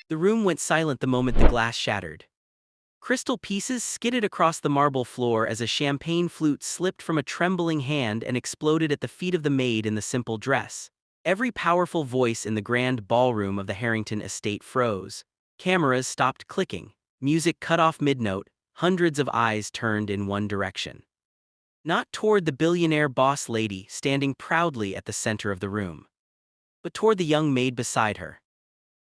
The room went silent the moment the glass shattered. Crystal pieces skidded across the marble floor as a champagne flute slipped from a trembling hand and exploded at the feet of the maid in the simple dress. Every powerful voice in the grand ballroom of the Harrington estate froze. Cameras stopped clicking. Music cut off mid-note. Hundreds of eyes turned in one direction. Not toward the billionaire boss lady standing proudly at the center of the room, but toward the young maid beside her.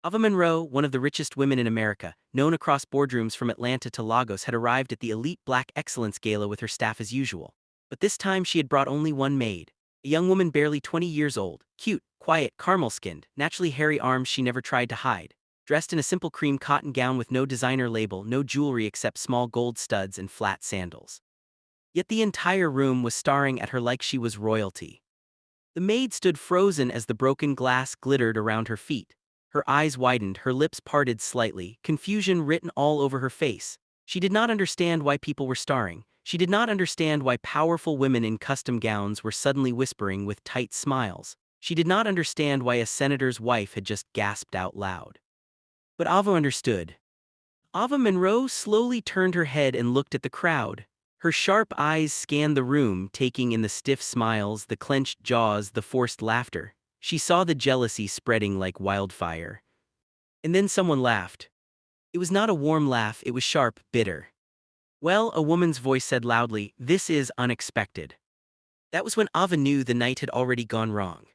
Ava Monroe, one of the richest women in America, known across boardrooms from Atlanta to Lagos, had arrived at the elite Black Excellence Gala with her staff as usual. But this time she had brought only one maid, a young woman barely 20 years old, cute, quiet, caramel-skinned, naturally hairy arms she never tried to hide, dressed in a simple cream cotton gown with no designer label, no jewelry except small gold studs and flat sandals. Yet the entire room was staring at her like she was royalty. The maid stood frozen as the broken glass glittered around her feet. Her eyes widened, her lips parted slightly, confusion written all over her face. She did not understand why people were staring. She did not understand why powerful women in custom gowns were suddenly whispering with tight smiles. She did not understand why a senator's wife had just gasped out loud. But Ava understood. Ava Monroe slowly turned her head and looked at the crowd. Her sharp eyes scanned the room, taking in the stiff smiles, the clenched jaws, the forced laughter. She saw the jealousy spreading like wildfire. And then someone laughed. It was not a warm laugh, it was sharp, bitter. Well, a woman's voice said loudly, "This is unexpected." That was when Ava knew the night had already gone wrong.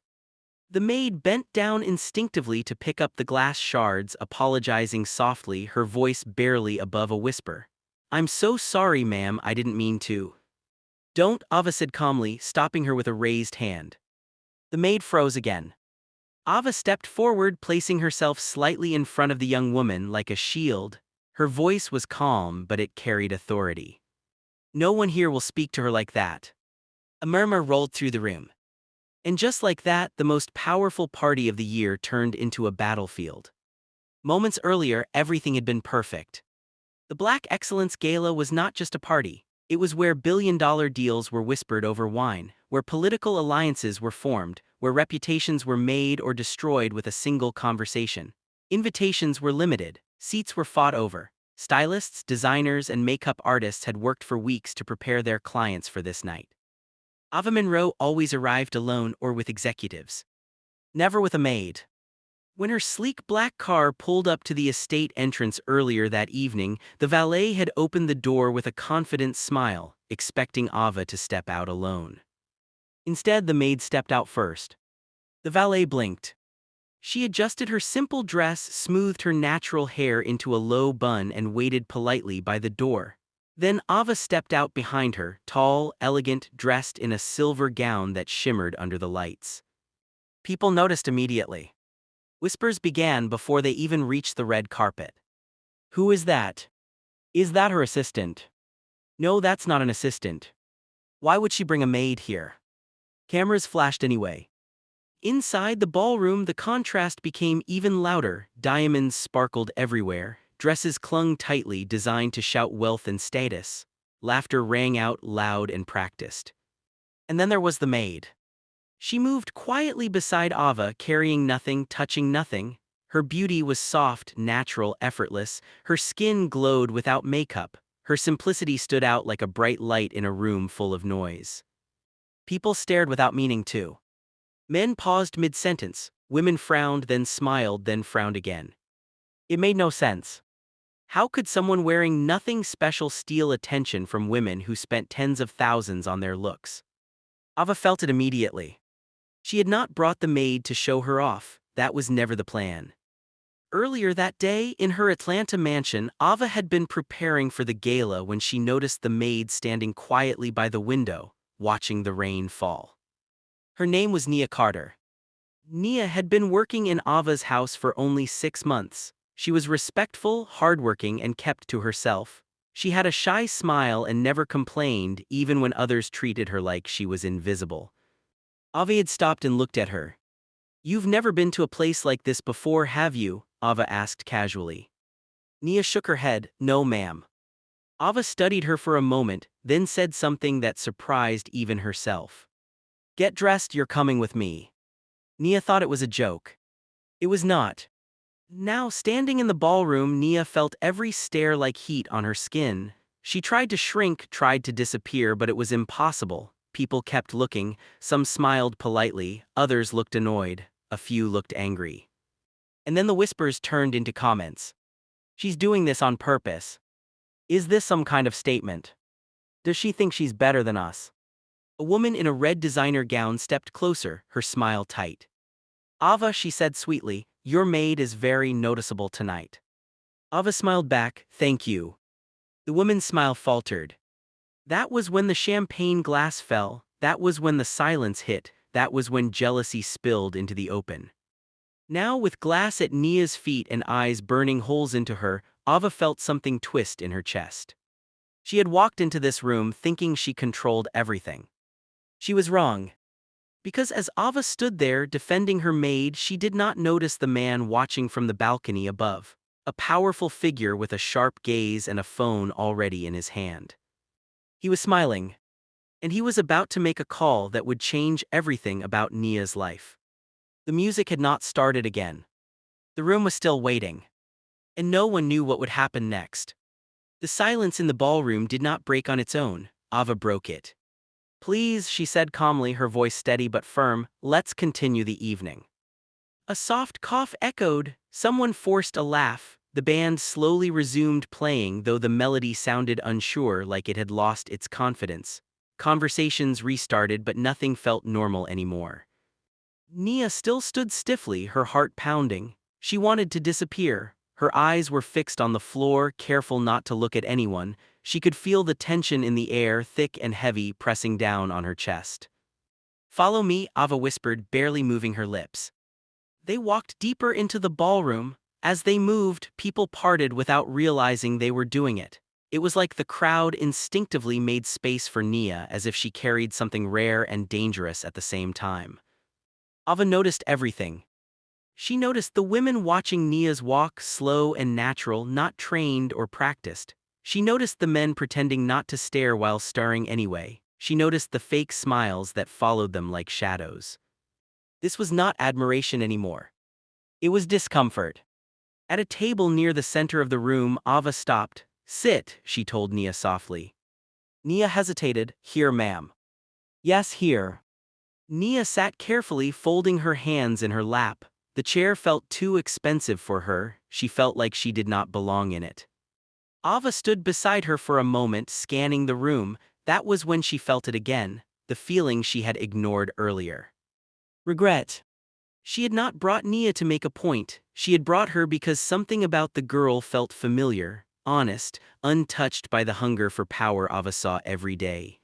The maid bent down instinctively to pick up the glass shards, apologizing softly, her voice barely above a whisper. "I'm so sorry, ma'am, I didn't mean to." "Don't," Ava said calmly, stopping her with a raised hand. The maid froze again. Ava stepped forward, placing herself slightly in front of the young woman like a shield. Her voice was calm, but it carried authority. "No one here will speak to her like that." A murmur rolled through the room. And just like that, the most powerful party of the year turned into a battlefield. Moments earlier, everything had been perfect. The Black Excellence Gala was not just a party. It was where billion-dollar deals were whispered over wine, where political alliances were formed, where reputations were made or destroyed with a single conversation. Invitations were limited, seats were fought over. Stylists, designers, and makeup artists had worked for weeks to prepare their clients for this night. Ava Monroe always arrived alone or with executives. Never with a maid. When her sleek black car pulled up to the estate entrance earlier that evening, the valet had opened the door with a confident smile, expecting Ava to step out alone. Instead, the maid stepped out first. The valet blinked. She adjusted her simple dress, smoothed her natural hair into a low bun, and waited politely by the door. Then Ava stepped out behind her, tall, elegant, dressed in a silver gown that shimmered under the lights. People noticed immediately. Whispers began before they even reached the red carpet. "Who is that? Is that her assistant?" "No, that's not an assistant. Why would she bring a maid here?" Cameras flashed anyway. Inside the ballroom, the contrast became even louder. Diamonds sparkled everywhere. Dresses clung tightly, designed to shout wealth and status. Laughter rang out loud and practiced. And then there was the maid. She moved quietly beside Ava, carrying nothing, touching nothing. Her beauty was soft, natural, effortless. Her skin glowed without makeup. Her simplicity stood out like a bright light in a room full of noise. People stared without meaning to. Men paused mid-sentence. Women frowned, then smiled, then frowned again. It made no sense. How could someone wearing nothing special steal attention from women who spent tens of thousands on their looks? Ava felt it immediately. She had not brought the maid to show her off. That was never the plan. Earlier that day, in her Atlanta mansion, Ava had been preparing for the gala when she noticed the maid standing quietly by the window, watching the rain fall. Her name was Nia Carter. Nia had been working in Ava's house for only 6 months. She was respectful, hardworking, and kept to herself. She had a shy smile and never complained, even when others treated her like she was invisible. Ava had stopped and looked at her. "You've never been to a place like this before, have you?" Ava asked casually. Nia shook her head. "No, ma'am." Ava studied her for a moment, then said something that surprised even herself. "Get dressed, you're coming with me." Nia thought it was a joke. It was not. Now, standing in the ballroom, Nia felt every stare like heat on her skin. She tried to shrink, tried to disappear, but it was impossible. People kept looking, some smiled politely, others looked annoyed, a few looked angry. And then the whispers turned into comments. She's doing this on purpose. Is this some kind of statement? Does she think she's better than us? A woman in a red designer gown stepped closer, her smile tight. Ava, she said sweetly, your maid is very noticeable tonight. Ava smiled back, thank you. The woman's smile faltered. That was when the champagne glass fell, that was when the silence hit, that was when jealousy spilled into the open. Now, with glass at Nia's feet and eyes burning holes into her, Ava felt something twist in her chest. She had walked into this room thinking she controlled everything. She was wrong. Because as Ava stood there defending her maid, she did not notice the man watching from the balcony above, a powerful figure with a sharp gaze and a phone already in his hand. He was smiling, and he was about to make a call that would change everything about Nia's life. The music had not started again. The room was still waiting, and no one knew what would happen next. The silence in the ballroom did not break on its own. Ava broke it. Please, she said calmly, her voice steady but firm, let's continue the evening. A soft cough echoed, someone forced a laugh, the band slowly resumed playing though the melody sounded unsure like it had lost its confidence. Conversations restarted but nothing felt normal anymore. Nia still stood stiffly, her heart pounding. She wanted to disappear. Her eyes were fixed on the floor, careful not to look at anyone. She could feel the tension in the air, thick and heavy, pressing down on her chest. Follow me, Ava whispered, barely moving her lips. They walked deeper into the ballroom. As they moved, people parted without realizing they were doing it. It was like the crowd instinctively made space for Nia, as if she carried something rare and dangerous at the same time. Ava noticed everything. She noticed the women watching Nia's walk, slow and natural, not trained or practiced. She noticed the men pretending not to stare while staring anyway. She noticed the fake smiles that followed them like shadows. This was not admiration anymore. It was discomfort. At a table near the center of the room, Ava stopped. Sit, she told Nia softly. Nia hesitated. Here, ma'am. Yes, here. Nia sat carefully, folding her hands in her lap. The chair felt too expensive for her. She felt like she did not belong in it. Ava stood beside her for a moment, scanning the room. That was when she felt it again, the feeling she had ignored earlier. Regret. She had not brought Nia to make a point. She had brought her because something about the girl felt familiar, honest, untouched by the hunger for power Ava saw every day.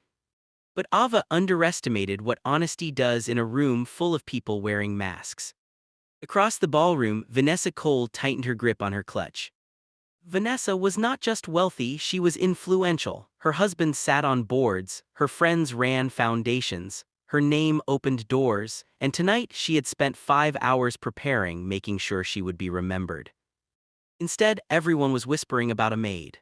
But Ava underestimated what honesty does in a room full of people wearing masks. Across the ballroom, Vanessa Cole tightened her grip on her clutch. Vanessa was not just wealthy, she was influential. Her husband sat on boards, her friends ran foundations, her name opened doors, and tonight she had spent 5 hours preparing, making sure she would be remembered. Instead, everyone was whispering about a maid.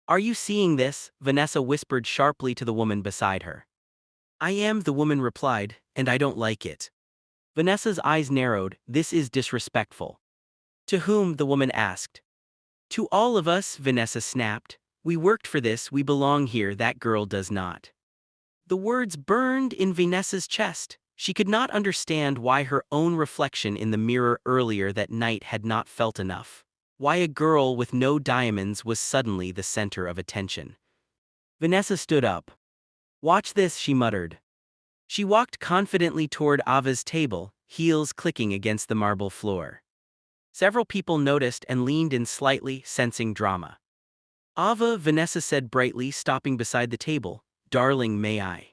Are you seeing this? Vanessa whispered sharply to the woman beside her. I am, the woman replied, and I don't like it. Vanessa's eyes narrowed. This is disrespectful. To whom? The woman asked. To all of us, Vanessa snapped. We worked for this, we belong here, that girl does not. The words burned in Vanessa's chest. She could not understand why her own reflection in the mirror earlier that night had not felt enough. Why a girl with no diamonds was suddenly the center of attention. Vanessa stood up. Watch this, she muttered. She walked confidently toward Ava's table, heels clicking against the marble floor. Several people noticed and leaned in slightly, sensing drama. Ava, Vanessa said brightly, stopping beside the table. Darling, may I?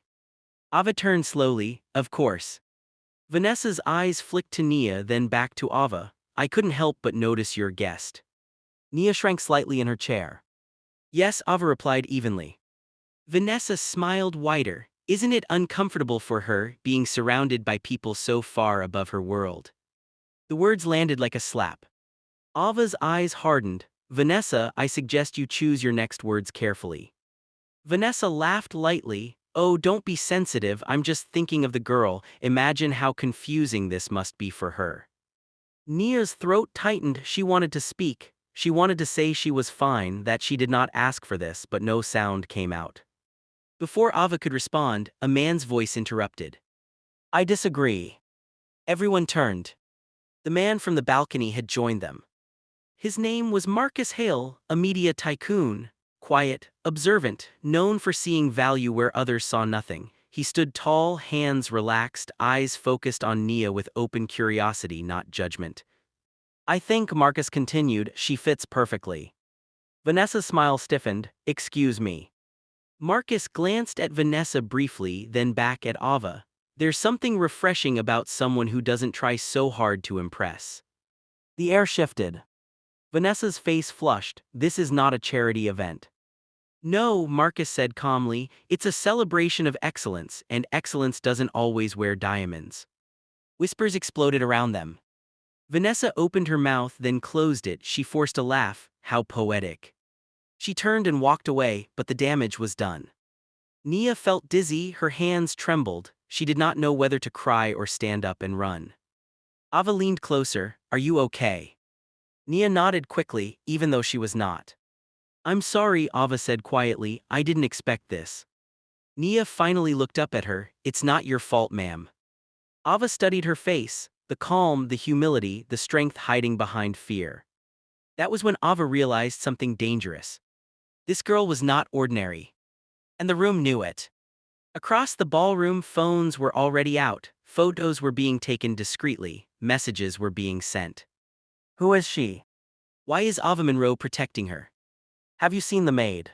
Ava turned slowly. Of course. Vanessa's eyes flicked to Nia, then back to Ava. I couldn't help but notice your guest. Nia shrank slightly in her chair. Yes, Ava replied evenly. Vanessa smiled wider. Isn't it uncomfortable for her, being surrounded by people so far above her world? The words landed like a slap. Ava's eyes hardened. Vanessa, I suggest you choose your next words carefully. Vanessa laughed lightly. Oh, don't be sensitive, I'm just thinking of the girl. Imagine how confusing this must be for her. Nia's throat tightened. She wanted to speak. She wanted to say she was fine, that she did not ask for this, but no sound came out. Before Ava could respond, a man's voice interrupted. I disagree. Everyone turned. The man from the balcony had joined them. His name was Marcus Hale, a media tycoon, quiet, observant, known for seeing value where others saw nothing. He stood tall, hands relaxed, eyes focused on Nia with open curiosity, not judgment. I think, Marcus continued, she fits perfectly. Vanessa's smile stiffened. Excuse me. Marcus glanced at Vanessa briefly, then back at Ava. There's something refreshing about someone who doesn't try so hard to impress. The air shifted. Vanessa's face flushed. This is not a charity event. No, Marcus said calmly, it's a celebration of excellence, and excellence doesn't always wear diamonds. Whispers exploded around them. Vanessa opened her mouth, then closed it. She forced a laugh. How poetic. She turned and walked away, but the damage was done. Nia felt dizzy, her hands trembled. She did not know whether to cry or stand up and run. Ava leaned closer. Are you okay? Nia nodded quickly, even though she was not. I'm sorry, Ava said quietly, I didn't expect this. Nia finally looked up at her. It's not your fault, ma'am. Ava studied her face, the calm, the humility, the strength hiding behind fear. That was when Ava realized something dangerous. This girl was not ordinary. And the room knew it. Across the ballroom, phones were already out, photos were being taken discreetly, messages were being sent. Who is she? Why is Ava Monroe protecting her? Have you seen the maid?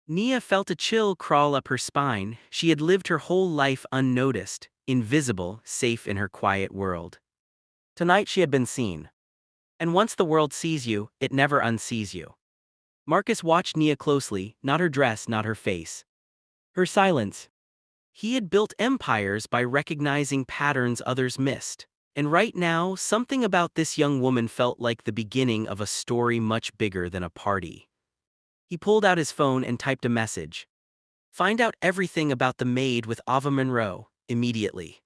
Nia felt a chill crawl up her spine. She had lived her whole life unnoticed, invisible, safe in her quiet world. Tonight she had been seen. And once the world sees you, it never unsees you. Marcus watched Nia closely, not her dress, not her face. Her silence. He had built empires by recognizing patterns others missed. And right now, something about this young woman felt like the beginning of a story much bigger than a party. He pulled out his phone and typed a message. Find out everything about the maid with Ava Monroe, immediately.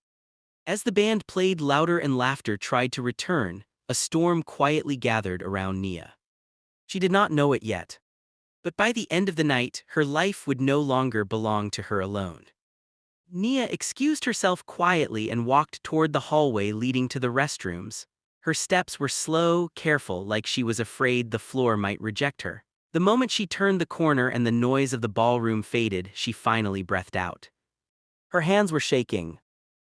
As the band played louder and laughter tried to return, a storm quietly gathered around Nia. She did not know it yet. But by the end of the night, her life would no longer belong to her alone. Nia excused herself quietly and walked toward the hallway leading to the restrooms. Her steps were slow, careful, like she was afraid the floor might reject her. The moment she turned the corner and the noise of the ballroom faded, she finally breathed out. Her hands were shaking.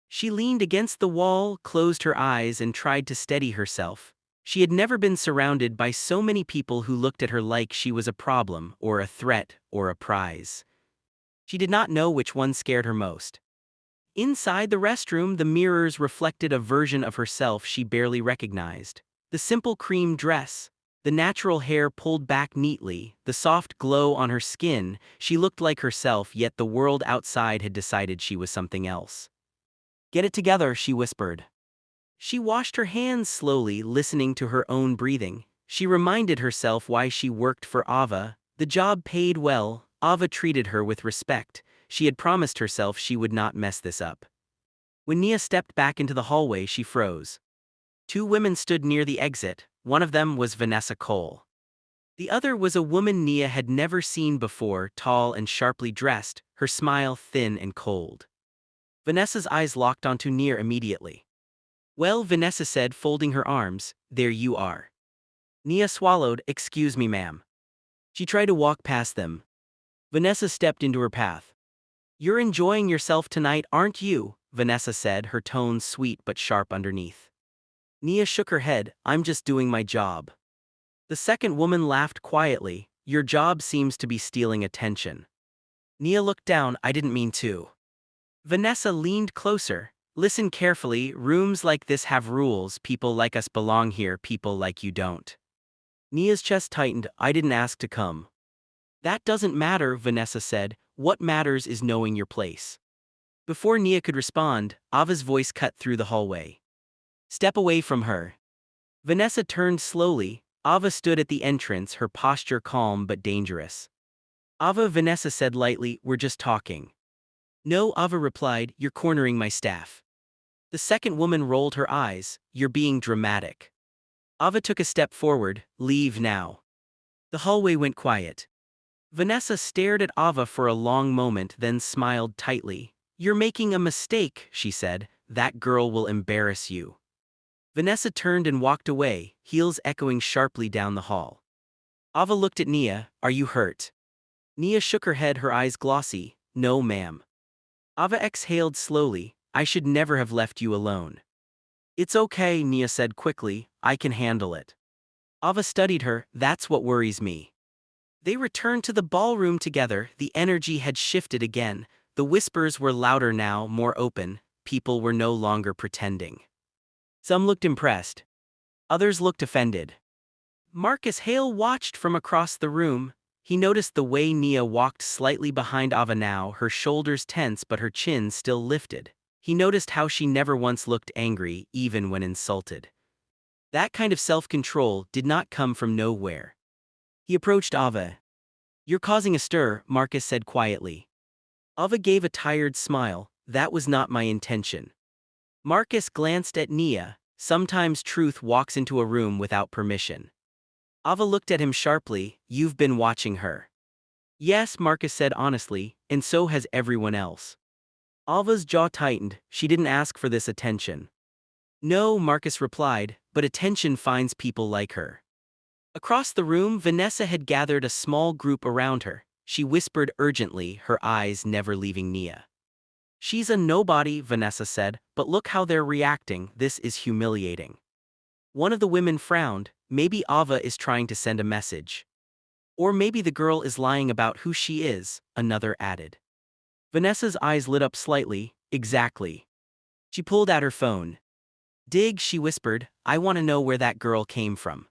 She leaned against the wall, closed her eyes, and tried to steady herself. She had never been surrounded by so many people who looked at her like she was a problem, or a threat, or a prize. She did not know which one scared her most. Inside the restroom, the mirrors reflected a version of herself she barely recognized. The simple cream dress, the natural hair pulled back neatly, the soft glow on her skin, she looked like herself, yet the world outside had decided she was something else. Get it together, she whispered. She washed her hands slowly, listening to her own breathing. She reminded herself why she worked for Ava. The job paid well. Ava treated her with respect. She had promised herself she would not mess this up. When Nia stepped back into the hallway, she froze. Two women stood near the exit. One of them was Vanessa Cole. The other was a woman Nia had never seen before, tall and sharply dressed, her smile thin and cold. Vanessa's eyes locked onto Nia immediately. Well, Vanessa said, folding her arms, there you are. Nia swallowed. Excuse me, ma'am. She tried to walk past them. Vanessa stepped into her path. You're enjoying yourself tonight, aren't you? Vanessa said, her tone sweet but sharp underneath. Nia shook her head. I'm just doing my job. The second woman laughed quietly. Your job seems to be stealing attention. Nia looked down. I didn't mean to. Vanessa leaned closer. Listen carefully, rooms like this have rules. People like us belong here, people like you don't. Nia's chest tightened. I didn't ask to come. That doesn't matter, Vanessa said. What matters is knowing your place. Before Nia could respond, Ava's voice cut through the hallway. Step away from her. Vanessa turned slowly. Ava stood at the entrance, her posture calm but dangerous. Ava, Vanessa said lightly, we're just talking. No, Ava replied, you're cornering my staff. The second woman rolled her eyes. You're being dramatic. Ava took a step forward. Leave now. The hallway went quiet. Vanessa stared at Ava for a long moment, then smiled tightly. You're making a mistake, she said. That girl will embarrass you. Vanessa turned and walked away, heels echoing sharply down the hall. Ava looked at Nia. Are you hurt? Nia shook her head, her eyes glossy. No, ma'am. Ava exhaled slowly. I should never have left you alone. It's okay, Nia said quickly. I can handle it. Ava studied her. That's what worries me. They returned to the ballroom together. The energy had shifted again. The whispers were louder now, more open. People were no longer pretending. Some looked impressed. Others looked offended. Marcus Hale watched from across the room. He noticed the way Nia walked slightly behind Ava now, her shoulders tense but her chin still lifted. He noticed how she never once looked angry, even when insulted. That kind of self-control did not come from nowhere. He approached Ava. You're causing a stir, Marcus said quietly. Ava gave a tired smile. That was not my intention. Marcus glanced at Nia. Sometimes truth walks into a room without permission. Ava looked at him sharply. You've been watching her. Yes, Marcus said honestly, and so has everyone else. Ava's jaw tightened. She didn't ask for this attention. No, Marcus replied, but attention finds people like her. Across the room, Vanessa had gathered a small group around her. She whispered urgently, her eyes never leaving Nia. She's a nobody, Vanessa said, but look how they're reacting. This is humiliating. One of the women frowned. Maybe Ava is trying to send a message. Or maybe the girl is lying about who she is, another added. Vanessa's eyes lit up slightly. Exactly. She pulled out her phone. Dig, she whispered, I want to know where that girl came from.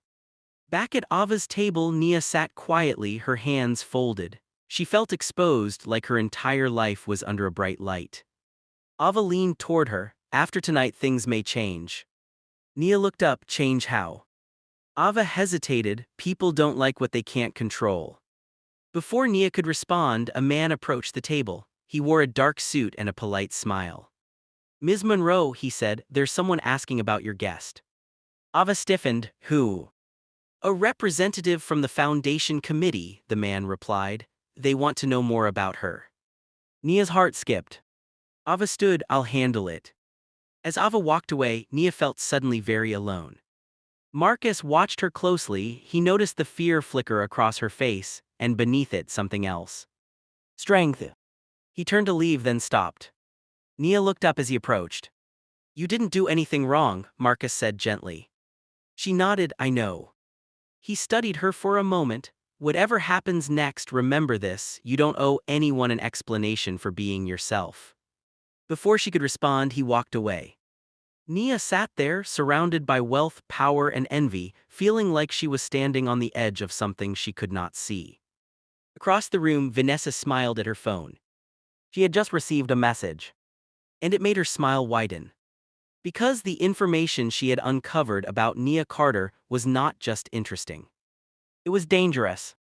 Back at Ava's table, Nia sat quietly, her hands folded. She felt exposed, like her entire life was under a bright light. Ava leaned toward her. After tonight things may change. Nia looked up. Change how? Ava hesitated. People don't like what they can't control. Before Nia could respond, a man approached the table. He wore a dark suit and a polite smile. Ms. Monroe, he said, there's someone asking about your guest. Ava stiffened. Who? A representative from the Foundation Committee, the man replied. They want to know more about her. Nia's heart skipped. Ava stood. I'll handle it. As Ava walked away, Nia felt suddenly very alone. Marcus watched her closely. He noticed the fear flicker across her face, and beneath it something else. Strength. He turned to leave, then stopped. Nia looked up as he approached. You didn't do anything wrong, Marcus said gently. She nodded. I know. He studied her for a moment. Whatever happens next, remember this, you don't owe anyone an explanation for being yourself. Before she could respond, he walked away. Nia sat there, surrounded by wealth, power, and envy, feeling like she was standing on the edge of something she could not see. Across the room, Vanessa smiled at her phone. She had just received a message. And it made her smile widen. Because the information she had uncovered about Nia Carter was not just interesting. It was dangerous.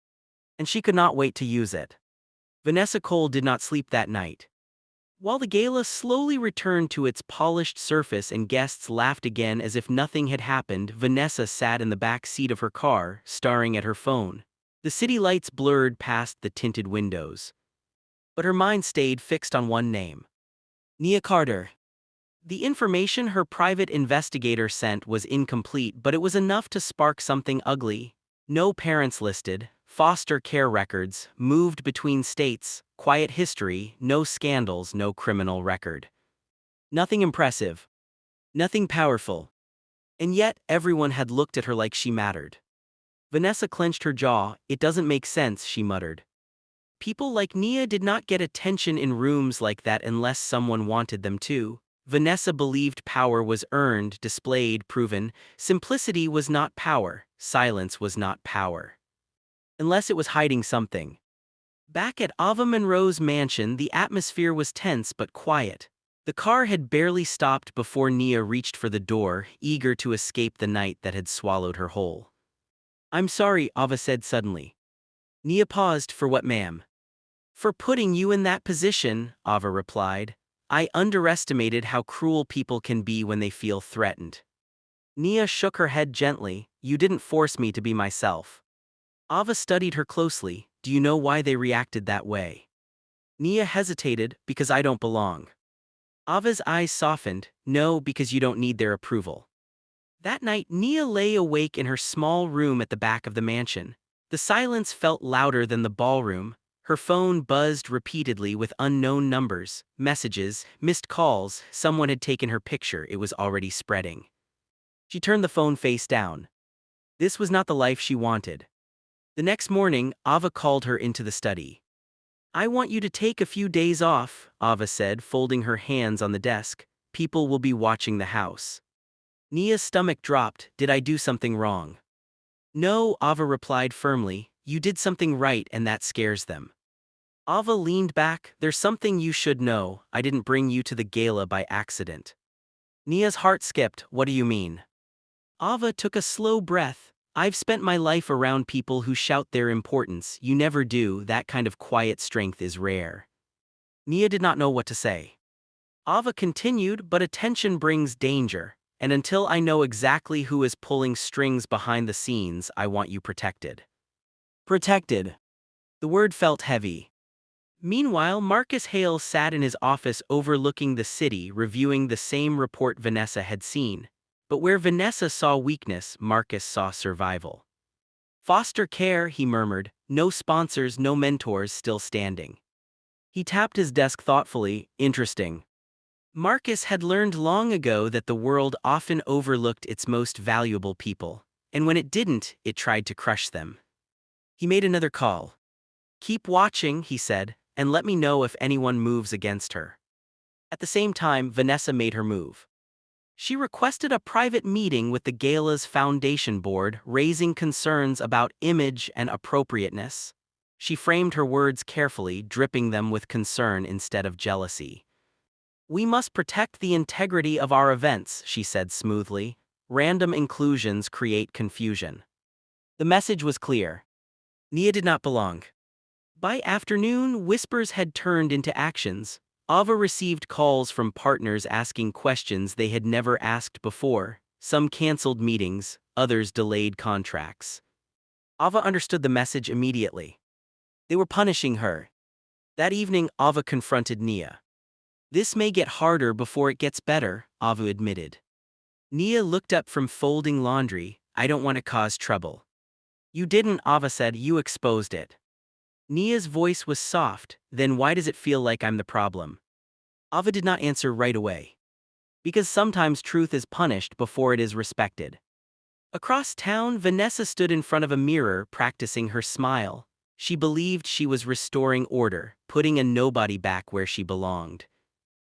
And she could not wait to use it. Vanessa Cole did not sleep that night. While the gala slowly returned to its polished surface and guests laughed again as if nothing had happened, Vanessa sat in the back seat of her car, staring at her phone. The city lights blurred past the tinted windows. But her mind stayed fixed on one name. Nia Carter. The information her private investigator sent was incomplete, but it was enough to spark something ugly. No parents listed, foster care records, moved between states, quiet history, no scandals, no criminal record. Nothing impressive. Nothing powerful. And yet, everyone had looked at her like she mattered. Vanessa clenched her jaw. It doesn't make sense, she muttered. People like Nia did not get attention in rooms like that unless someone wanted them to. Vanessa believed power was earned, displayed, proven. Simplicity was not power. Silence was not power. Unless it was hiding something. Back at Ava Monroe's mansion, the atmosphere was tense but quiet. The car had barely stopped before Nia reached for the door, eager to escape the night that had swallowed her whole. I'm sorry, Ava said suddenly. Nia paused. For what, ma'am? For putting you in that position, Ava replied. I underestimated how cruel people can be when they feel threatened. Nia shook her head gently. You didn't force me to be myself. Ava studied her closely. Do you know why they reacted that way? Nia hesitated. Because I don't belong. Ava's eyes softened. No, because you don't need their approval. That night, Nia lay awake in her small room at the back of the mansion. The silence felt louder than the ballroom. Her phone buzzed repeatedly with unknown numbers, messages, missed calls. Someone had taken her picture. It was already spreading. She turned the phone face down. This was not the life she wanted. The next morning, Ava called her into the study. I want you to take a few days off, Ava said, folding her hands on the desk. People will be watching the house. Nia's stomach dropped. Did I do something wrong? No, Ava replied firmly. You did something right and that scares them. Ava leaned back. There's something you should know. I didn't bring you to the gala by accident. Nia's heart skipped. What do you mean? Ava took a slow breath. I've spent my life around people who shout their importance. You never do. That kind of quiet strength is rare. Nia did not know what to say. Ava continued, but attention brings danger. And until I know exactly who is pulling strings behind the scenes, I want you protected. Protected. The word felt heavy. Meanwhile, Marcus Hale sat in his office overlooking the city, reviewing the same report Vanessa had seen. But where Vanessa saw weakness, Marcus saw survival. Foster care, he murmured. No sponsors, no mentors, still standing. He tapped his desk thoughtfully. Interesting. Marcus had learned long ago that the world often overlooked its most valuable people, and when it didn't, it tried to crush them. He made another call. Keep watching, he said, and let me know if anyone moves against her. At the same time, Vanessa made her move. She requested a private meeting with the gala's foundation board, raising concerns about image and appropriateness. She framed her words carefully, dripping them with concern instead of jealousy. We must protect the integrity of our events, she said smoothly. Random inclusions create confusion. The message was clear. Nia did not belong. By afternoon, whispers had turned into actions. Ava received calls from partners asking questions they had never asked before. Some canceled meetings, others delayed contracts. Ava understood the message immediately. They were punishing her. That evening, Ava confronted Nia. This may get harder before it gets better, Ava admitted. Nia looked up from folding laundry. I don't want to cause trouble. You didn't, Ava said. You exposed it. Nia's voice was soft. Then why does it feel like I'm the problem? Ava did not answer right away. Because sometimes truth is punished before it is respected. Across town, Vanessa stood in front of a mirror practicing her smile. She believed she was restoring order, putting a nobody back where she belonged.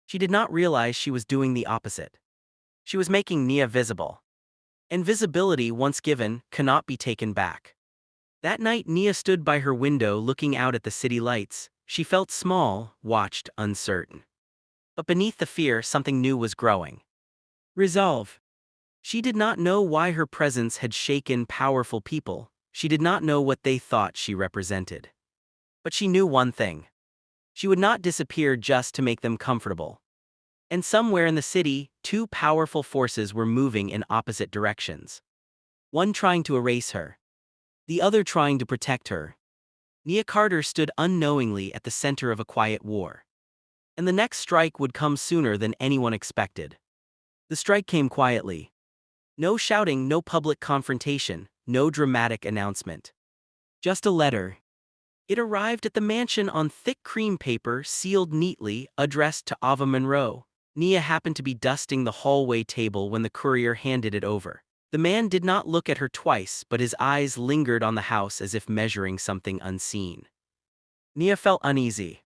She did not realize she was doing the opposite. She was making Nia visible. And visibility, once given, cannot be taken back. That night, Nia stood by her window looking out at the city lights. She felt small, watched, uncertain. But beneath the fear, something new was growing. Resolve. She did not know why her presence had shaken powerful people. She did not know what they thought she represented. But she knew one thing. She would not disappear just to make them comfortable. And somewhere in the city, two powerful forces were moving in opposite directions. One trying to erase her. The other trying to protect her. Nia Carter stood unknowingly at the center of a quiet war. And the next strike would come sooner than anyone expected. The strike came quietly. No shouting, no public confrontation, no dramatic announcement. Just a letter. It arrived at the mansion on thick cream paper, sealed neatly, addressed to Ava Monroe. Nia happened to be dusting the hallway table when the courier handed it over. The man did not look at her twice, but his eyes lingered on the house as if measuring something unseen. Nia felt uneasy.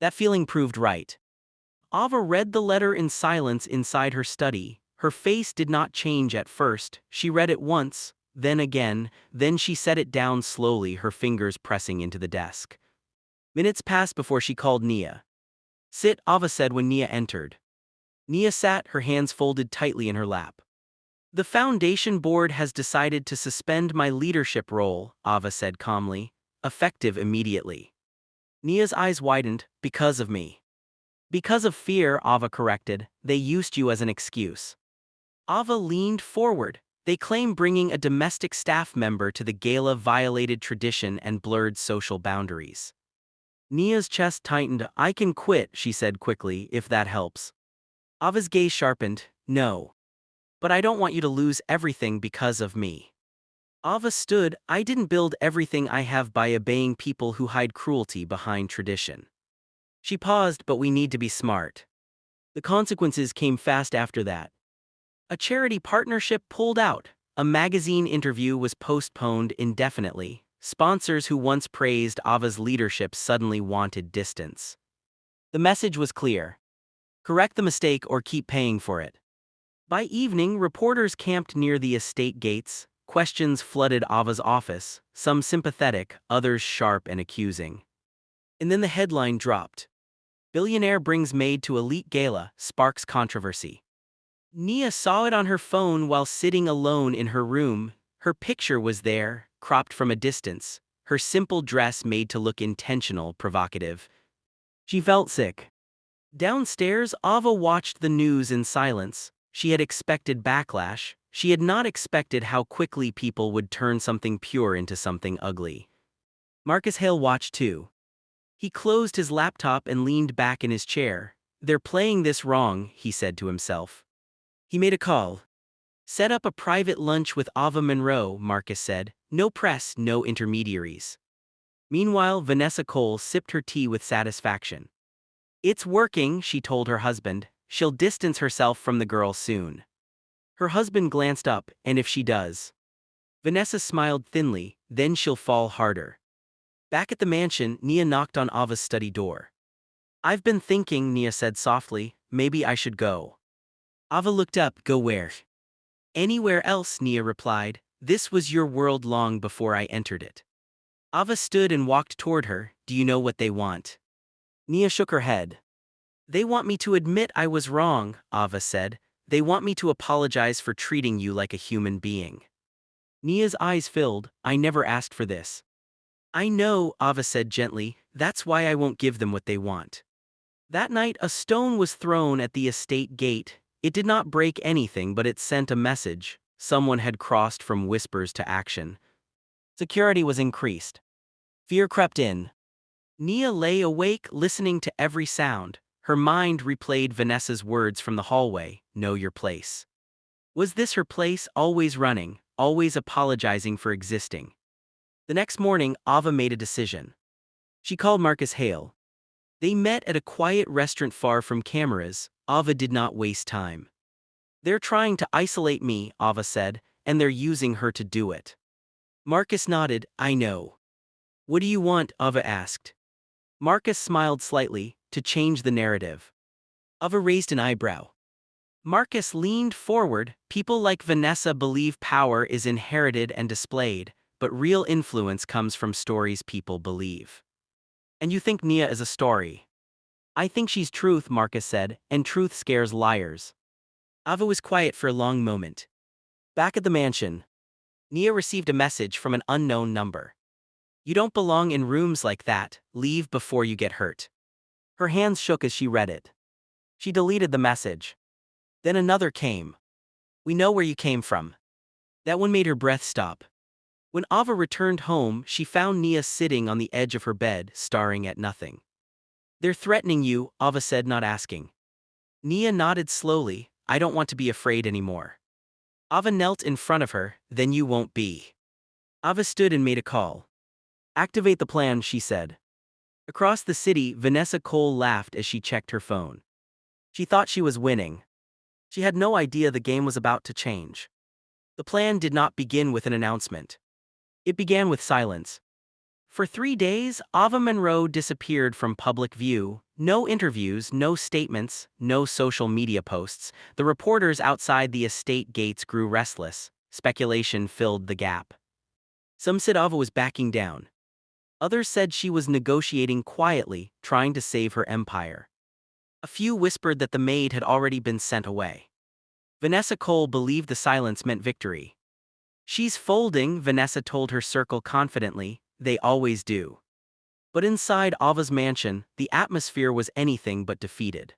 That feeling proved right. Ava read the letter in silence inside her study. Her face did not change at first. She read it once, then again, then she set it down slowly, her fingers pressing into the desk. Minutes passed before she called Nia. Sit, Ava said when Nia entered. Nia sat, her hands folded tightly in her lap. The foundation board has decided to suspend my leadership role, Ava said calmly, effective immediately. Nia's eyes widened. Because of me. Because of fear, Ava corrected. They used you as an excuse. Ava leaned forward. They claim bringing a domestic staff member to the gala violated tradition and blurred social boundaries. Nia's chest tightened. "I can quit," she said quickly, "if that helps." Ava's gaze sharpened. "No. But I don't want you to lose everything because of me." Ava stood. "I didn't build everything I have by obeying people who hide cruelty behind tradition." She paused. "But we need to be smart." The consequences came fast after that. A charity partnership pulled out. A magazine interview was postponed indefinitely. Sponsors who once praised Ava's leadership suddenly wanted distance. The message was clear: correct the mistake or keep paying for it. By evening, reporters camped near the estate gates. Questions flooded Ava's office, some sympathetic, others sharp and accusing. And then the headline dropped: "Billionaire brings Maid to elite gala, sparks controversy." Nia saw it on her phone while sitting alone in her room. Her picture was there, cropped from a distance, her simple dress made to look intentional, provocative. She felt sick. Downstairs, Ava watched the news in silence. She had expected backlash. She had not expected how quickly people would turn something pure into something ugly. Marcus Hale watched too. He closed his laptop and leaned back in his chair. "They're playing this wrong," he said to himself. He made a call. "Set up a private lunch with Ava Monroe," Marcus said. "No press, no intermediaries." Meanwhile, Vanessa Cole sipped her tea with satisfaction. "It's working," she told her husband. "She'll distance herself from the girl soon." Her husband glanced up. "And if she does?" Vanessa smiled thinly. "Then she'll fall harder." Back at the mansion, Nia knocked on Ava's study door. "I've been thinking," Nia said softly. "Maybe I should go." Ava looked up. "Go where?" "Anywhere else," Nia replied. "This was your world long before I entered it." Ava stood and walked toward her. "Do you know what they want?" Nia shook her head. "They want me to admit I was wrong," Ava said. "They want me to apologize for treating you like a human being." Nia's eyes filled. "I never asked for this." "I know," Ava said gently. "That's why I won't give them what they want." That night, a stone was thrown at the estate gate. It did not break anything, but it sent a message. Someone had crossed from whispers to action. Security was increased. Fear crept in. Nia lay awake, listening to every sound. Her mind replayed Vanessa's words from the hallway: "Know your place." Was this her place, always running, always apologizing for existing? The next morning, Ava made a decision. She called Marcus Hale. They met at a quiet restaurant far from cameras. Ava did not waste time. "They're trying to isolate me," Ava said, "and they're using her to do it." Marcus nodded. "I know." "What do you want?" Ava asked. Marcus smiled slightly. "To change the narrative." Ava raised an eyebrow. Marcus leaned forward. "People like Vanessa believe power is inherited and displayed, but real influence comes from stories people believe." "And you think Nia is a story?" "I think she's truth," Marcus said, "and truth scares liars." Ava was quiet for a long moment. Back at the mansion, Nia received a message from an unknown number. "You don't belong in rooms like that. Leave before you get hurt." Her hands shook as she read it. She deleted the message. Then another came. "We know where you came from." That one made her breath stop. When Ava returned home, she found Nia sitting on the edge of her bed, staring at nothing. "They're threatening you," Ava said, not asking. Nia nodded slowly. "I don't want to be afraid anymore." Ava knelt in front of her. "Then you won't be." Ava stood and made a call. "Activate the plan," she said. Across the city, Vanessa Cole laughed as she checked her phone. She thought she was winning. She had no idea the game was about to change. The plan did not begin with an announcement. It began with silence. For 3 days, Ava Monroe disappeared from public view. No interviews, no statements, no social media posts. The reporters outside the estate gates grew restless. Speculation filled the gap. Some said Ava was backing down. Others said she was negotiating quietly, trying to save her empire. A few whispered that the maid had already been sent away. Vanessa Cole believed the silence meant victory. "She's folding," Vanessa told her circle confidently. "They always do." But inside Ava's mansion, the atmosphere was anything but defeated.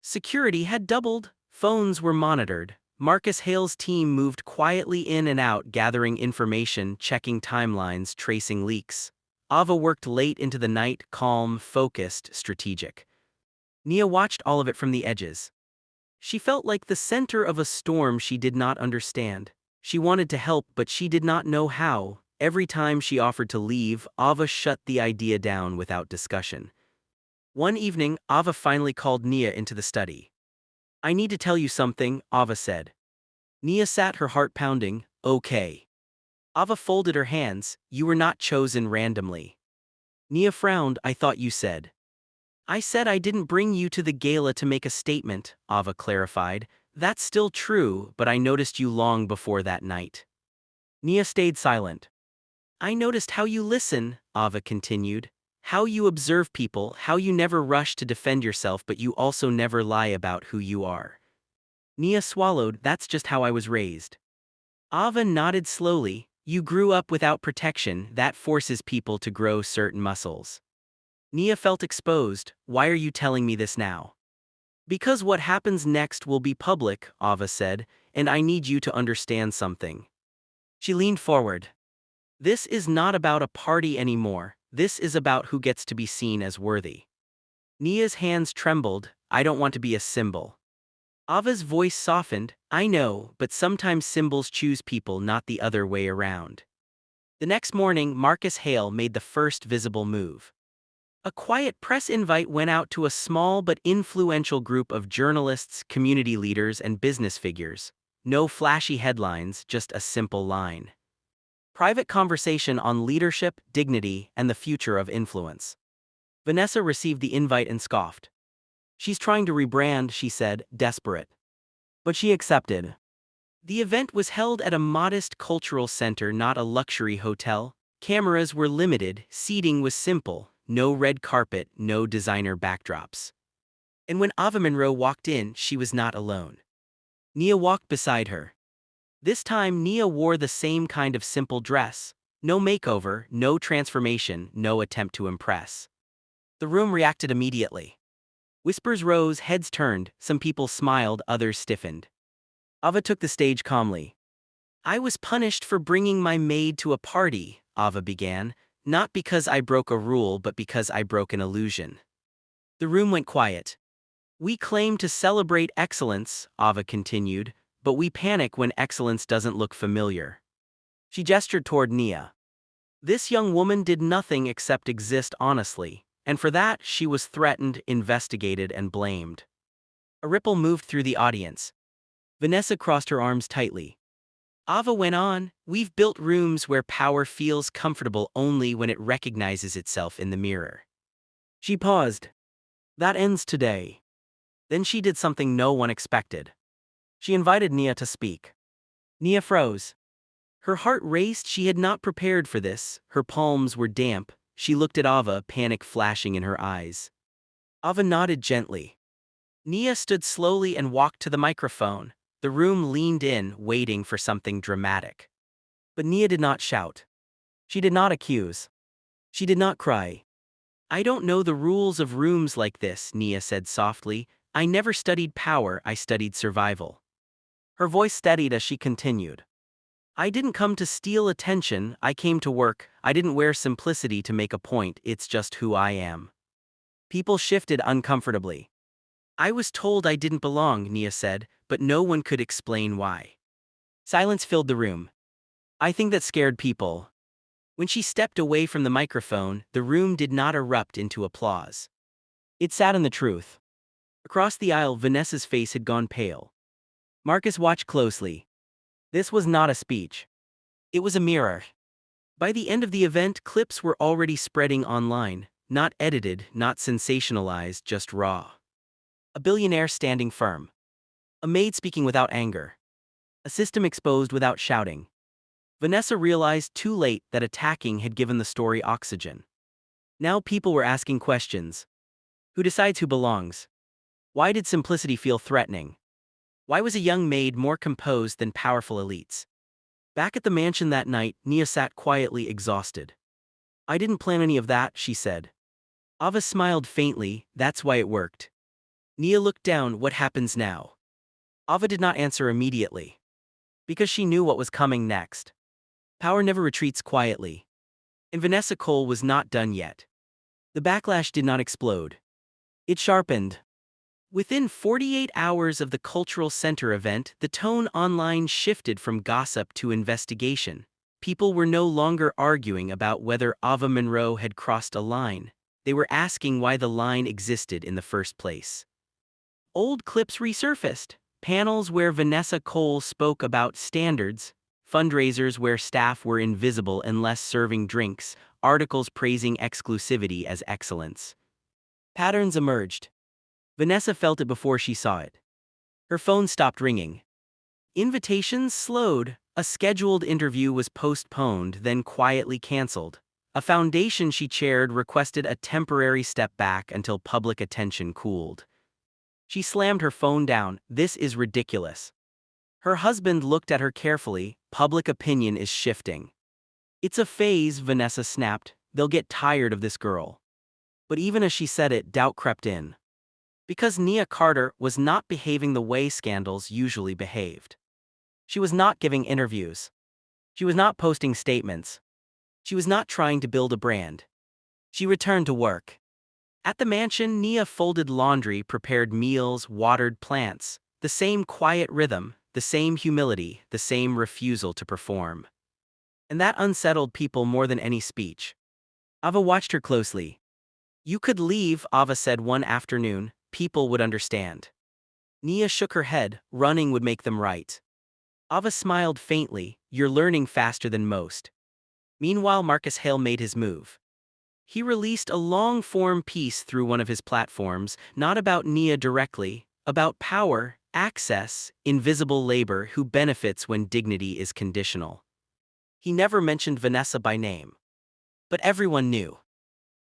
Security had doubled, phones were monitored, Marcus Hale's team moved quietly in and out, gathering information, checking timelines, tracing leaks. Ava worked late into the night, calm, focused, strategic. Nia watched all of it from the edges. She felt like the center of a storm she did not understand. She wanted to help, but she did not know how. Every time she offered to leave, Ava shut the idea down without discussion. One evening, Ava finally called Nia into the study. "I need to tell you something," Ava said. Nia sat, her heart pounding. "Okay." Ava folded her hands. "You were not chosen randomly." Nia frowned. "I thought you said." "I said I didn't bring you to the gala to make a statement," Ava clarified. "That's still true, but I noticed you long before that night." Nia stayed silent. "I noticed how you listen," Ava continued. "How you observe people, how you never rush to defend yourself, but you also never lie about who you are." Nia swallowed. "That's just how I was raised." Ava nodded slowly. "You grew up without protection, that forces people to grow certain muscles." Nia felt exposed. "Why are you telling me this now?" "Because what happens next will be public," Ava said, "and I need you to understand something." She leaned forward. "This is not about a party anymore. This is about who gets to be seen as worthy." Nia's hands trembled. "I don't want to be a symbol." Ava's voice softened. "I know, but sometimes symbols choose people, not the other way around." The next morning, Marcus Hale made the first visible move. A quiet press invite went out to a small but influential group of journalists, community leaders, and business figures. No flashy headlines, just a simple line. "Private conversation on leadership, dignity, and the future of influence." Vanessa received the invite and scoffed. "She's trying to rebrand," she said, desperate. But she accepted. The event was held at a modest cultural center, not a luxury hotel. Cameras were limited, seating was simple, no red carpet, no designer backdrops. And when Ava Monroe walked in, she was not alone. Nia walked beside her. This time, Nia wore the same kind of simple dress. No makeover, no transformation, no attempt to impress. The room reacted immediately. Whispers rose, heads turned, some people smiled, others stiffened. Ava took the stage calmly. "I was punished for bringing my maid to a party," Ava began, "not because I broke a rule but because I broke an illusion." The room went quiet. "We claim to celebrate excellence," Ava continued, "but we panic when excellence doesn't look familiar." She gestured toward Nia. This young woman did nothing except exist honestly, and for that she was threatened, investigated, and blamed. A ripple moved through the audience. Vanessa crossed her arms tightly. Ava went on, "We've built rooms where power feels comfortable only when it recognizes itself in the mirror." She paused. "That ends today." Then she did something no one expected. She invited Nia to speak. Nia froze. Her heart raced. She had not prepared for this. Her palms were damp. She looked at Ava, panic flashing in her eyes. Ava nodded gently. Nia stood slowly and walked to the microphone. The room leaned in, waiting for something dramatic. But Nia did not shout. She did not accuse. She did not cry. "I don't know the rules of rooms like this," Nia said softly. "I never studied power, I studied survival." Her voice steadied as she continued. "I didn't come to steal attention, I came to work. I didn't wear simplicity to make a point, it's just who I am." People shifted uncomfortably. "I was told I didn't belong," Nia said, but no one could explain why. Silence filled the room. "I think that scared people." When she stepped away from the microphone, the room did not erupt into applause. It sat in the truth. Across the aisle, Vanessa's face had gone pale. Marcus watched closely. This was not a speech. It was a mirror. By the end of the event, clips were already spreading online, not edited, not sensationalized, just raw. A billionaire standing firm. A maid speaking without anger. A system exposed without shouting. Vanessa realized too late that attacking had given the story oxygen. Now people were asking questions. Who decides who belongs? Why did simplicity feel threatening? Why was a young maid more composed than powerful elites? Back at the mansion that night, Nia sat quietly, exhausted. "I didn't plan any of that," she said. Ava smiled faintly. "That's why it worked." Nia looked down. "What happens now?" Ava did not answer immediately, because she knew what was coming next. Power never retreats quietly. And Vanessa Cole was not done yet. The backlash did not explode. It sharpened. Within 48 hours of the Cultural Center event, the tone online shifted from gossip to investigation. People were no longer arguing about whether Ava Monroe had crossed a line. They were asking why the line existed in the first place. Old clips resurfaced. Panels where Vanessa Cole spoke about standards, fundraisers where staff were invisible unless serving drinks, articles praising exclusivity as excellence. Patterns emerged. Vanessa felt it before she saw it. Her phone stopped ringing. Invitations slowed. A scheduled interview was postponed, then quietly canceled. A foundation she chaired requested a temporary step back until public attention cooled. She slammed her phone down. This is ridiculous. Her husband looked at her carefully. Public opinion is shifting. It's a phase, Vanessa snapped. They'll get tired of this girl. But even as she said it, doubt crept in. Because Nia Carter was not behaving the way scandals usually behaved. She was not giving interviews. She was not posting statements. She was not trying to build a brand. She returned to work. At the mansion, Nia folded laundry, prepared meals, watered plants. The same quiet rhythm, the same humility, the same refusal to perform. And that unsettled people more than any speech. Ava watched her closely. You could leave, Ava said one afternoon. People would understand. Nia shook her head. Running would make them right. Ava smiled faintly. You're learning faster than most. Meanwhile, Marcus Hale made his move. He released a long-form piece through one of his platforms, not about Nia directly, about power, access, invisible labor who benefits when dignity is conditional. He never mentioned Vanessa by name. But everyone knew.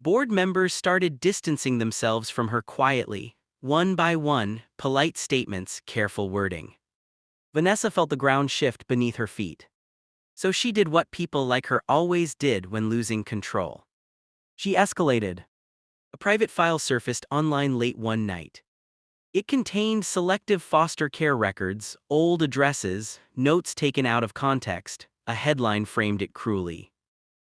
Board members started distancing themselves from her quietly, one by one, polite statements, careful wording. Vanessa felt the ground shift beneath her feet. So she did what people like her always did when losing control. She escalated. A private file surfaced online late one night. It contained selective foster care records, old addresses, notes taken out of context. A headline framed it cruelly.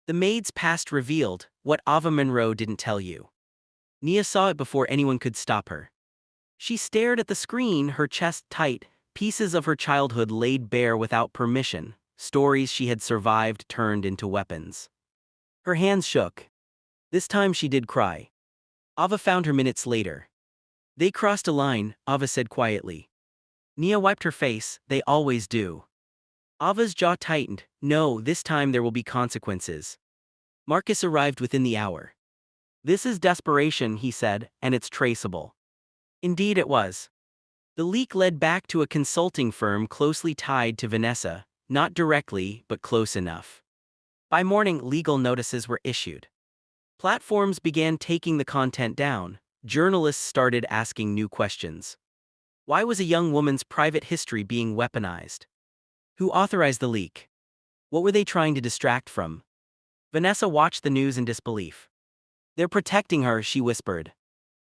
The Maid's past revealed what Ava Monroe didn't tell you. Nia saw it before anyone could stop her. She stared at the screen, her chest tight, pieces of her childhood laid bare without permission, stories she had survived turned into weapons. Her hands shook. This time she did cry. Ava found her minutes later. They crossed a line, Ava said quietly. Nia wiped her face. They always do. Ava's jaw tightened. No, this time there will be consequences. Marcus arrived within the hour. This is desperation, he said, and it's traceable. Indeed it was. The leak led back to a consulting firm closely tied to Vanessa, not directly, but close enough. By morning, legal notices were issued. Platforms began taking the content down. Journalists started asking new questions. Why was a young woman's private history being weaponized? Who authorized the leak? What were they trying to distract from? Vanessa watched the news in disbelief. They're protecting her, she whispered.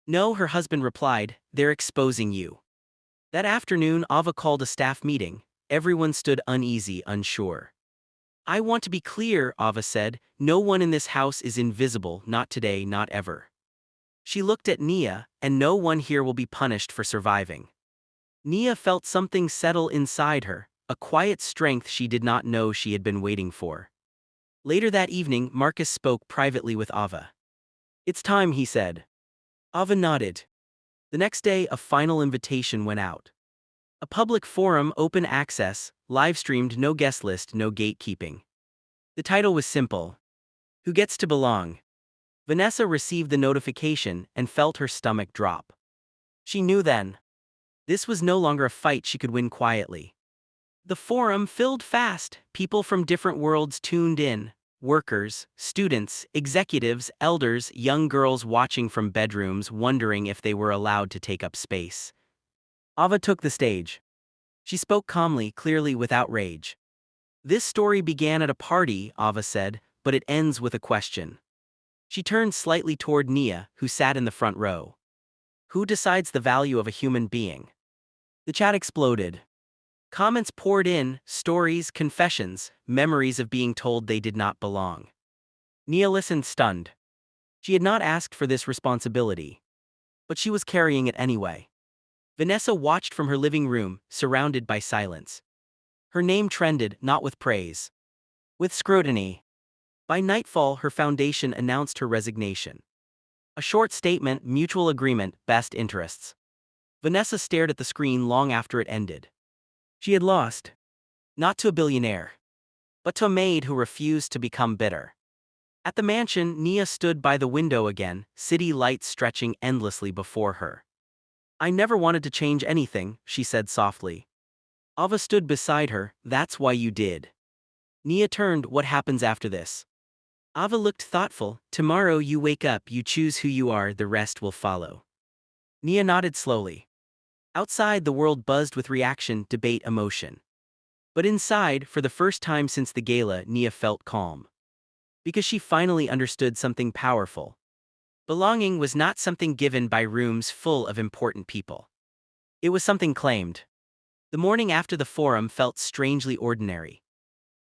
No, her husband replied, they're exposing you. That afternoon, Ava called a staff meeting. Everyone stood uneasy, unsure. I want to be clear, Ava said. No one in this house is invisible, not today, not ever. She looked at Nia, and no one here will be punished for surviving. Nia felt something settle inside her, a quiet strength she did not know she had been waiting for. Later that evening, Marcus spoke privately with Ava. It's time, he said. Ava nodded. The next day, a final invitation went out. A public forum, open access, live-streamed, no guest list, no gatekeeping. The title was simple. Who Gets to Belong? Vanessa received the notification and felt her stomach drop. She knew then. This was no longer a fight she could win quietly. The forum filled fast, people from different worlds tuned in. Workers, students, executives, elders, young girls watching from bedrooms wondering if they were allowed to take up space. Ava took the stage. She spoke calmly, clearly, without rage. This story began at a party, Ava said, but it ends with a question. She turned slightly toward Nia, who sat in the front row. Who decides the value of a human being? The chat exploded. Comments poured in, stories, confessions, memories of being told they did not belong. Nia listened stunned. She had not asked for this responsibility, but she was carrying it anyway. Vanessa watched from her living room, surrounded by silence. Her name trended, not with praise, with scrutiny. By nightfall, her foundation announced her resignation. A short statement, mutual agreement, best interests. Vanessa stared at the screen long after it ended. She had lost. Not to a billionaire, but to a maid who refused to become bitter. At the mansion, Nia stood by the window again, city lights stretching endlessly before her. I never wanted to change anything, she said softly. Ava stood beside her, that's why you did. Nia turned, what happens after this? Ava looked thoughtful, tomorrow you wake up, you choose who you are, the rest will follow. Nia nodded slowly. Outside, the world buzzed with reaction, debate, emotion. But inside, for the first time since the gala, Nia felt calm. Because she finally understood something powerful. Belonging was not something given by rooms full of important people. It was something claimed. The morning after the forum felt strangely ordinary.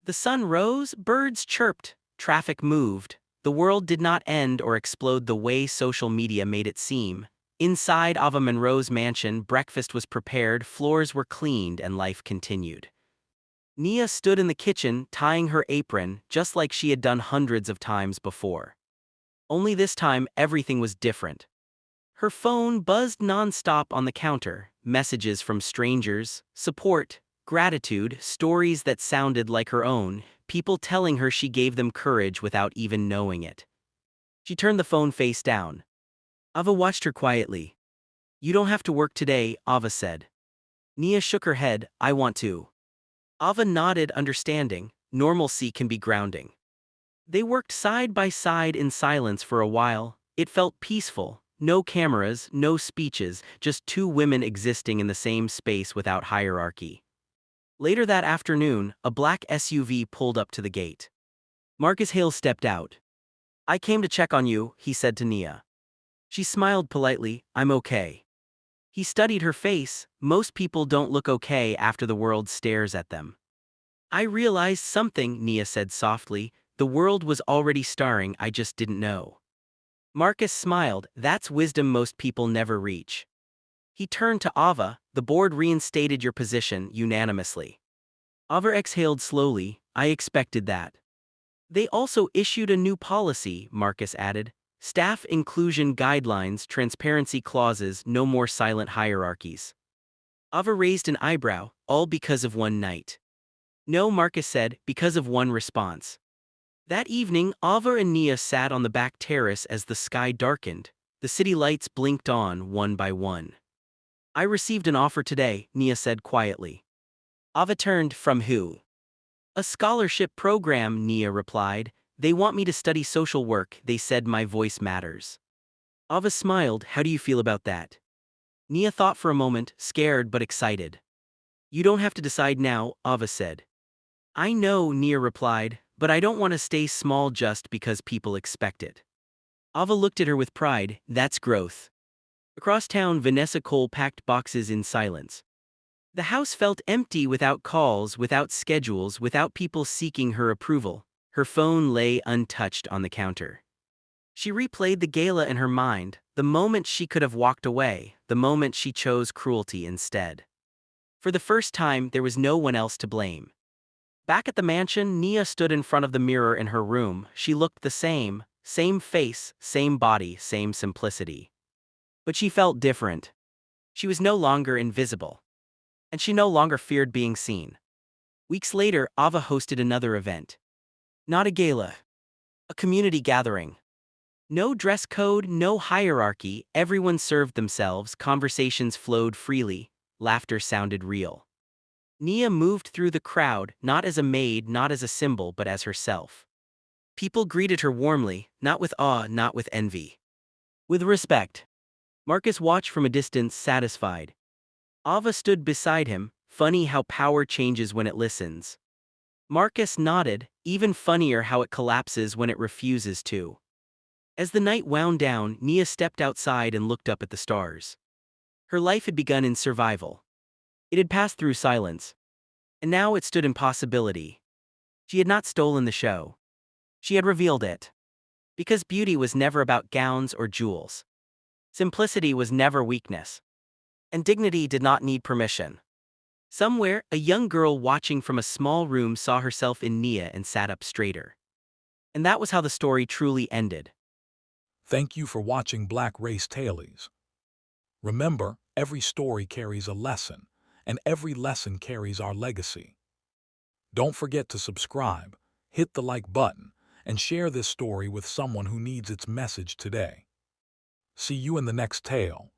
The sun rose, birds chirped, traffic moved. The world did not end or explode the way social media made it seem. Inside Ava Monroe's mansion, breakfast was prepared, floors were cleaned, and life continued. Nia stood in the kitchen, tying her apron, just like she had done hundreds of times before. Only this time, everything was different. Her phone buzzed non-stop on the counter, messages from strangers, support, gratitude, stories that sounded like her own, people telling her she gave them courage without even knowing it. She turned the phone face down. Ava watched her quietly. You don't have to work today, Ava said. Nia shook her head, I want to. Ava nodded, understanding, normalcy can be grounding. They worked side by side in silence for a while. It felt peaceful, no cameras, no speeches, just two women existing in the same space without hierarchy. Later that afternoon, a black SUV pulled up to the gate. Marcus Hale stepped out. I came to check on you, he said to Nia. She smiled politely, I'm okay. He studied her face, most people don't look okay after the world stares at them. I realized something, Nia said softly, the world was already starring, I just didn't know. Marcus smiled, that's wisdom most people never reach. He turned to Ava, the board reinstated your position unanimously. Ava exhaled slowly, I expected that. They also issued a new policy, Marcus added. Staff inclusion guidelines, transparency clauses, no more silent hierarchies. Ava raised an eyebrow, all because of one night. No, Marcus said, because of one response. That evening, Ava and Nia sat on the back terrace as the sky darkened. The city lights blinked on, one by one. I received an offer today, Nia said quietly. Ava turned, from who? A scholarship program, Nia replied. They want me to study social work, they said my voice matters. Ava smiled, how do you feel about that? Nia thought for a moment, scared but excited. You don't have to decide now, Ava said. I know, Nia replied, but I don't want to stay small just because people expect it. Ava looked at her with pride, that's growth. Across town, Vanessa Cole packed boxes in silence. The house felt empty without calls, without schedules, without people seeking her approval. Her phone lay untouched on the counter. She replayed the gala in her mind, the moment she could have walked away, the moment she chose cruelty instead. For the first time, there was no one else to blame. Back at the mansion, Nia stood in front of the mirror in her room. She looked the same face, same body, same simplicity. But she felt different. She was no longer invisible. And she no longer feared being seen. Weeks later, Ava hosted another event. Not a gala. A community gathering. No dress code, no hierarchy, everyone served themselves, conversations flowed freely, laughter sounded real. Nia moved through the crowd, not as a maid, not as a symbol, but as herself. People greeted her warmly, not with awe, not with envy. With respect. Marcus watched from a distance, satisfied. Ava stood beside him, funny how power changes when it listens. Marcus nodded, even funnier how it collapses when it refuses to. As the night wound down, Nia stepped outside and looked up at the stars. Her life had begun in survival. It had passed through silence, and now it stood in possibility. She had not stolen the show. She had revealed it. Because beauty was never about gowns or jewels. Simplicity was never weakness. And dignity did not need permission. Somewhere, a young girl watching from a small room saw herself in Nia and sat up straighter. And that was how the story truly ended. Thank you for watching Black Race Tailies. Remember, every story carries a lesson, and every lesson carries our legacy. Don't forget to subscribe, hit the like button, and share this story with someone who needs its message today. See you in the next tale.